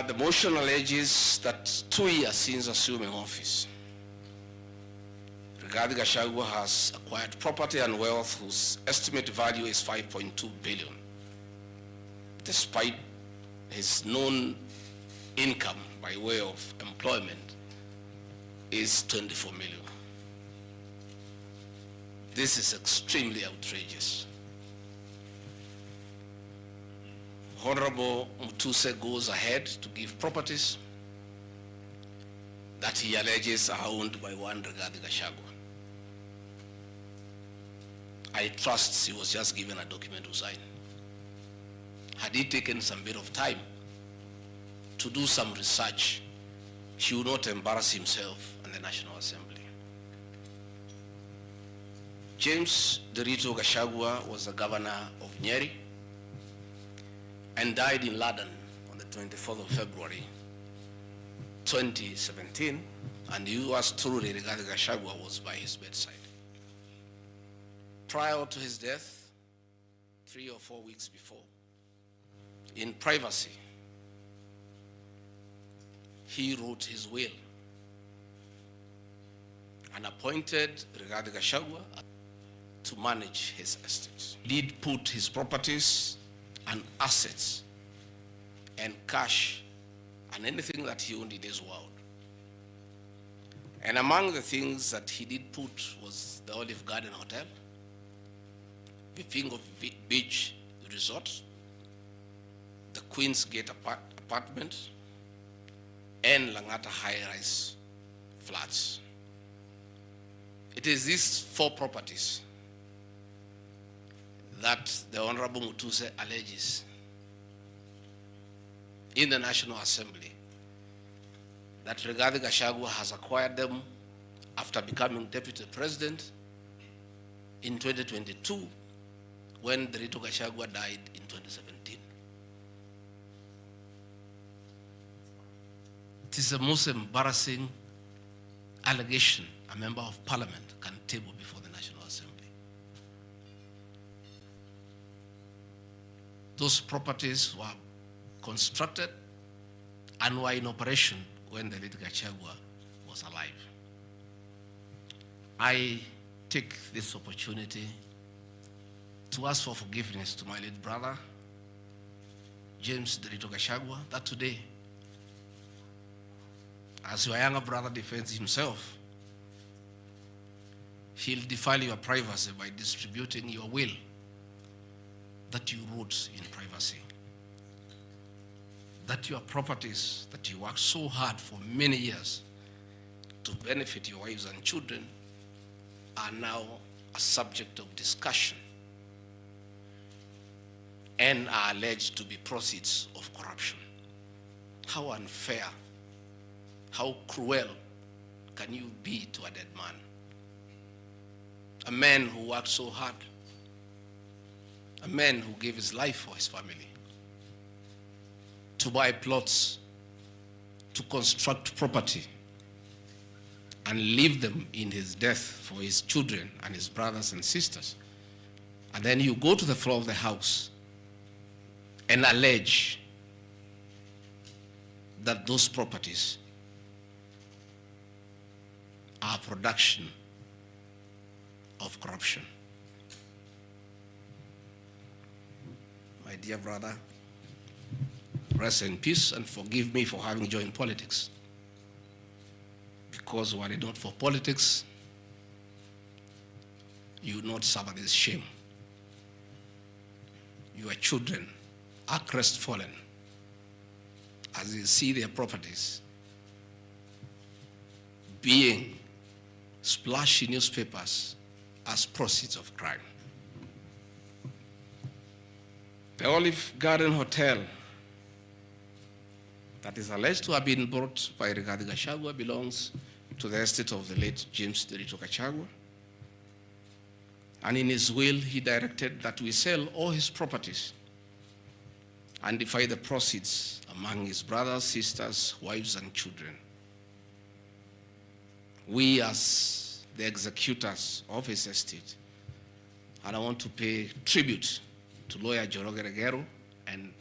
The motion alleges that 2 years since assuming office, Gachagua has acquired property and wealth whose estimated value is 5.2 billion, despite his known income by way of employment is 24 million. This is extremely outrageous. Honorable Mutuse goes ahead to give properties that he alleges are owned by one Gachagua. I trust he was just given a document to sign. Had he taken some bit of time to do some research, he would not embarrass himself and the National Assembly. James Derito Gachagua was the governor of Nyeri and died in London on the 24th of February 2017, and yours truly, Rigathi Gachagua, was by his bedside. Prior to his death, 3 or 4 weeks before, in privacy, he wrote his will and appointed Rigathi Gachagua to manage his estate. He did put his properties and assets and cash and anything that he owned in his world. And among the things that he did put was the Olive Garden Hotel, Vipingo Beach Resort, the Queen's Gate apartment, and Langata high-rise flats. It is these 4 properties that the Honorable Mutuse alleges in the National Assembly that Rigathi Gachagua has acquired them after becoming Deputy President in 2022 when Derito Gachagua died in 2017. It is the most embarrassing allegation a member of parliament can table before the National Assembly. Those properties were constructed and were in operation when the late Gachagua was alive. I take this opportunity to ask for forgiveness to my late brother, James Derito Gachagua, that today, as your younger brother defends himself, he'll defile your privacy by distributing your will that you wrote in privacy. That your properties that you worked so hard for many years to benefit your wives and children are now a subject of discussion and are alleged to be proceeds of corruption. How unfair, how cruel can you be to a dead man? A man who worked so hard, a man who gave his life for his family, to buy plots, to construct property, and leave them in his death for his children and his brothers and sisters. And then you go to the floor of the House and allege that those properties are production of corruption. My dear brother, rest in peace and forgive me for having joined politics. Because were it not for politics, you would not suffer this shame. Your children are crestfallen as they see their properties being splashed in newspapers as proceeds of crime. The Olive Garden Hotel that is alleged to have been bought by Rigathi Gachagua belongs to the estate of the late James Derito Gachagua. And in his will, he directed that we sell all his properties and divide the proceeds among his brothers, sisters, wives, and children. We, as the executors of his estate, and I want to pay tribute to lawyer Joroge Regero and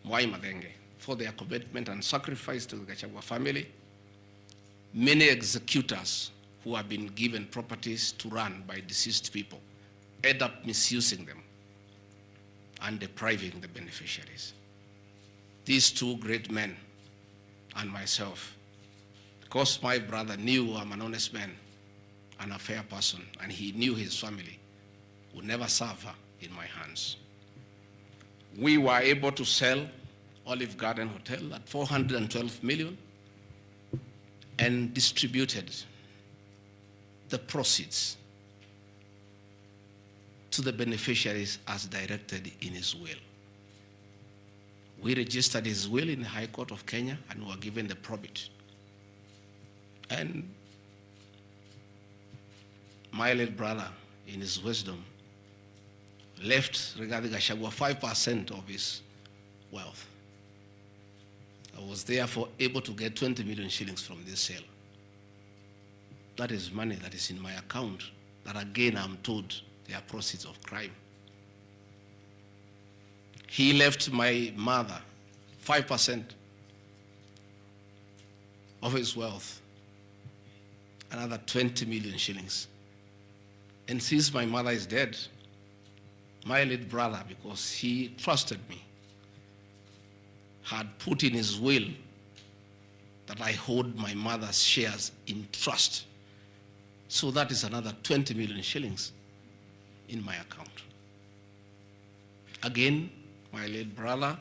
Mwai Madenge for their commitment and sacrifice to the Gachagua family. Many executors who have been given properties to run by deceased people end up misusing them and depriving the beneficiaries. These two great men and myself, because my brother knew I'm an honest man and a fair person, and he knew his family would never suffer in my hands. We were able to sell Olive Garden Hotel at 412 million and distributed the proceeds to the beneficiaries as directed in his will. We registered his will in the High Court of Kenya and were given the probate. And my late brother, in his wisdom, left Rigathi Gachagua 5% of his wealth. I was therefore able to get 20 million shillings from this sale. That is money that is in my account, that again I'm told they are proceeds of crime. He left my mother 5% of his wealth, another 20 million shillings. And since my mother is dead, my late brother, because he trusted me, had put in his will that I hold my mother's shares in trust. So that is another 20 million shillings in my account. Again, my late brother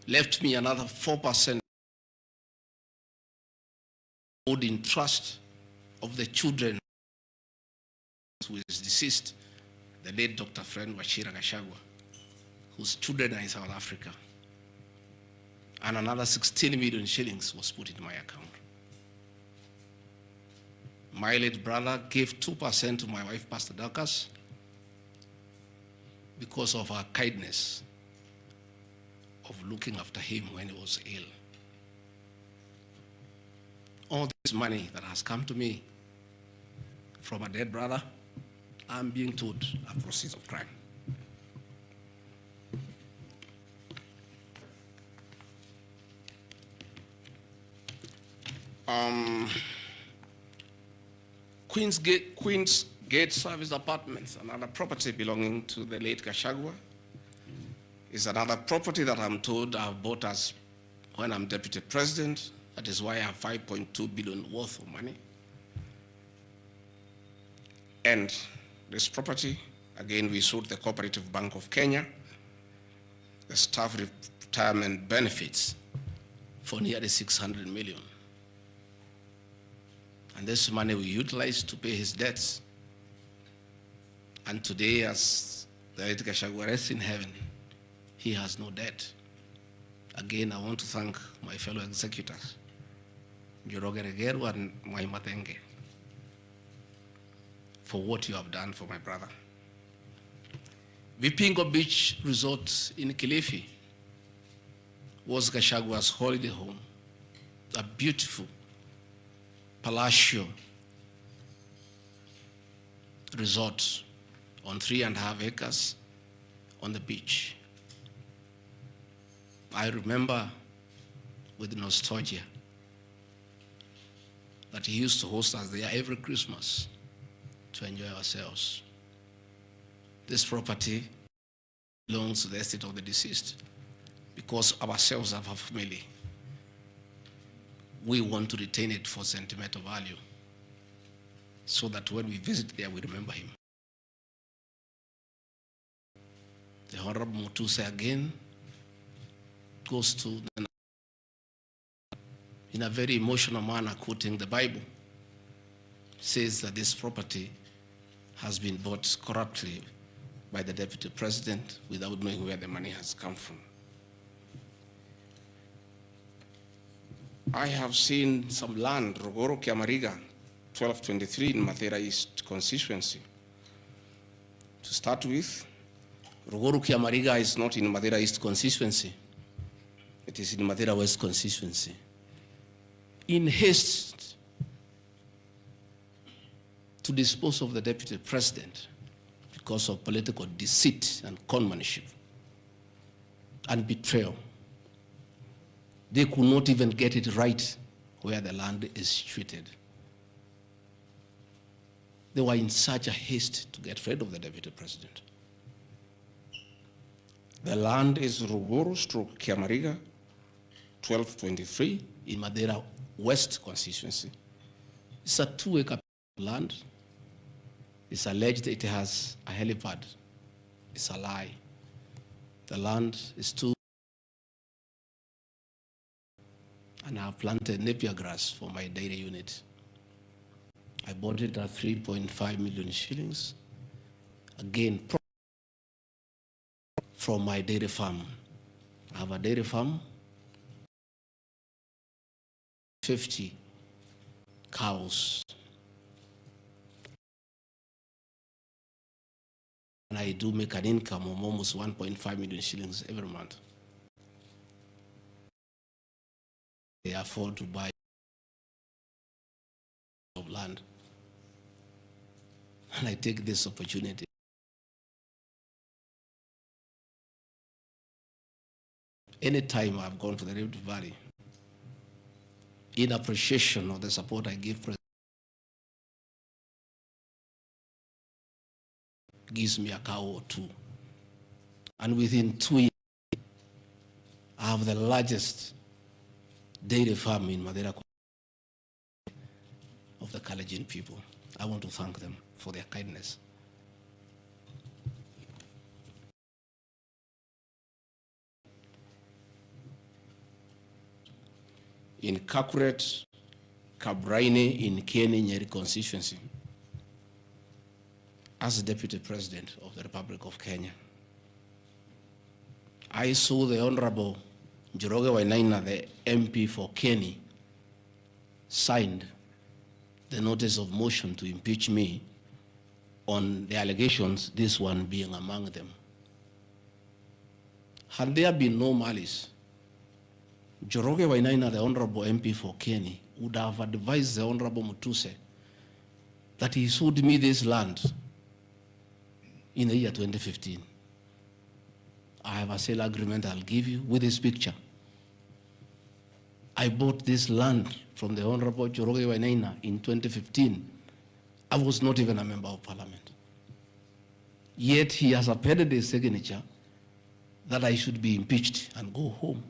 left me another 4% hold in trust of the children who is deceased, the late Dr. Friend Wachira Gachagua, whose children are in South Africa. And another 16 million shillings was put in my account. My late brother gave 2% to my wife, Pastor Dorcas, because of her kindness of looking after him when he was ill. All this money that has come to me from a dead brother, I'm being told are proceeds of crime. Queen's Gate Service Apartments, another property belonging to the late Gachagua, is another property that I'm told I've bought as when I'm deputy president. That is why I have 5.2 billion worth of money. And this property, again, we sold the Cooperative Bank of Kenya, the staff retirement benefits for nearly 600 million. And this money we utilized to pay his debts. And today, as the late Gachagua rests in heaven, he has no debt. Again, I want to thank my fellow executors, Njoroge Regeru and MATIANG'I, for what you have done for my brother. Vipingo Beach Resort in Kilifi was Gachagua's holiday home, a beautiful palatial resort on 3.5 acres on the beach. I remember with nostalgia that he used to host us there every Christmas to enjoy ourselves. This property belongs to the estate of the deceased because ourselves have a family. We want to retain it for sentimental value so that when we visit there, we remember him. The Honorable Mutuse again goes to in a very emotional manner, quoting the Bible, says that this property has been bought corruptly by the deputy president without knowing where the money has come from. I have seen some land, Rogoro Kiamariga, 1223 in Mathera East constituency. To start with, Rogoro Kiamariga is not in Mathera East constituency. It is in Mathera West constituency. In haste to dispose of the deputy president because of political deceit and conmanship, and betrayal. They could not even get it right where the land is treated. They were in such a haste to get rid of the deputy president. The land is Ruguru/Kiamariga, 1223 in Madeira West constituency. It's a 2-acre land. It's alleged it has a helipad. It's a lie. The land is too, and I have planted napier grass for my dairy unit. I bought it at 3.5 million shillings. Again, from my dairy farm. I have a dairy farm, 50 cows. And I do make an income of almost 1.5 million shillings every month. They afford to buy of land. And I take this opportunity. Anytime I've gone to the Rift Valley, in appreciation of the support I give, gives me a cow or two. And within 2 years, I have the largest dairy farm in Madeira of the Kalenjin people. I want to thank them for their kindness. In Kakuret, Kabraine, in Kieni, Nyeri constituency, as Deputy President of the Republic of Kenya, I saw the Honorable Njoroge Wainaina, the MP for Kieni, signed the notice of motion to impeach me on the allegations, this one being among them. Had there been no malice, Njoroge Wainaina, the Honorable MP for Kieni, would have advised the Honorable Mutuse that he sold me this land in the year 2015. I have a sale agreement I'll give you with this picture. I bought this land from the Honorable Njoroge Wainaina in 2015. I was not even a member of parliament. Yet he has appended his signature that I should be impeached and go home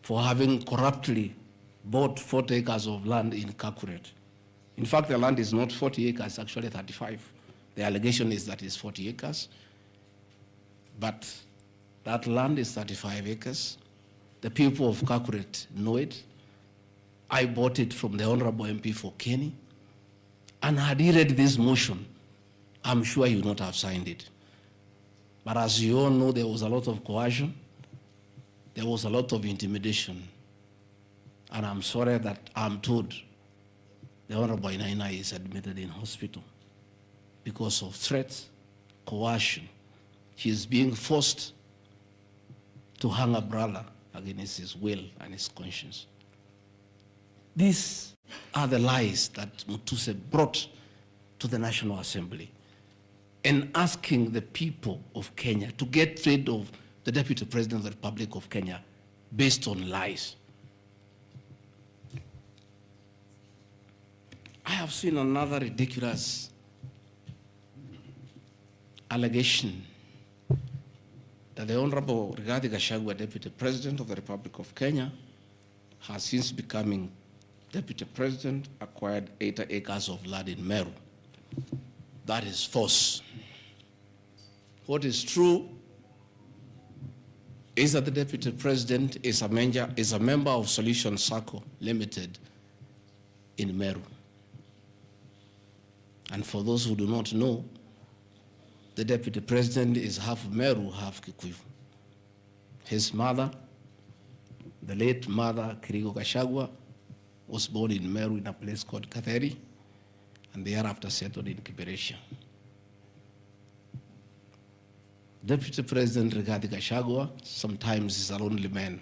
for having corruptly bought 40 acres of land in Kakuret. In fact, the land is not 40 acres, actually 35. The allegation is that it's 40 acres, but that land is 35 acres. The people of Kakuret know it. I bought it from the Honorable MP for Kieni, and had he read this motion, I'm sure he would not have signed it. But as you all know, there was a lot of coercion, there was a lot of intimidation, and I'm sorry that I'm told the Honorable Wainaina is admitted in hospital because of threats, coercion. He is being forced to hang a brother against his will and his conscience. These are the lies that Mutuse brought to the National Assembly, and asking the people of Kenya to get rid of the Deputy President of the Republic of Kenya based on lies. I have seen another ridiculous allegation that the Honorable Gachagua, Deputy President of the Republic of Kenya, has since becoming Deputy President, acquired 80 acres of land in Meru. That is false. What is true is that the Deputy President is a member of Solution Circle Limited in Meru. And for those who do not know, the Deputy President is half Meru, half Kikuyu. His mother, the late mother, Kirigo Gachagua, was born in Meru in a place called Katheri, and thereafter settled in Kiberesha. Deputy President Rigathi Gachagua sometimes is a lonely man.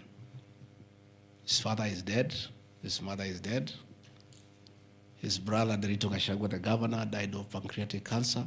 His father is dead, his mother is dead. His brother, Derito Gachagua, the governor, died of pancreatic cancer.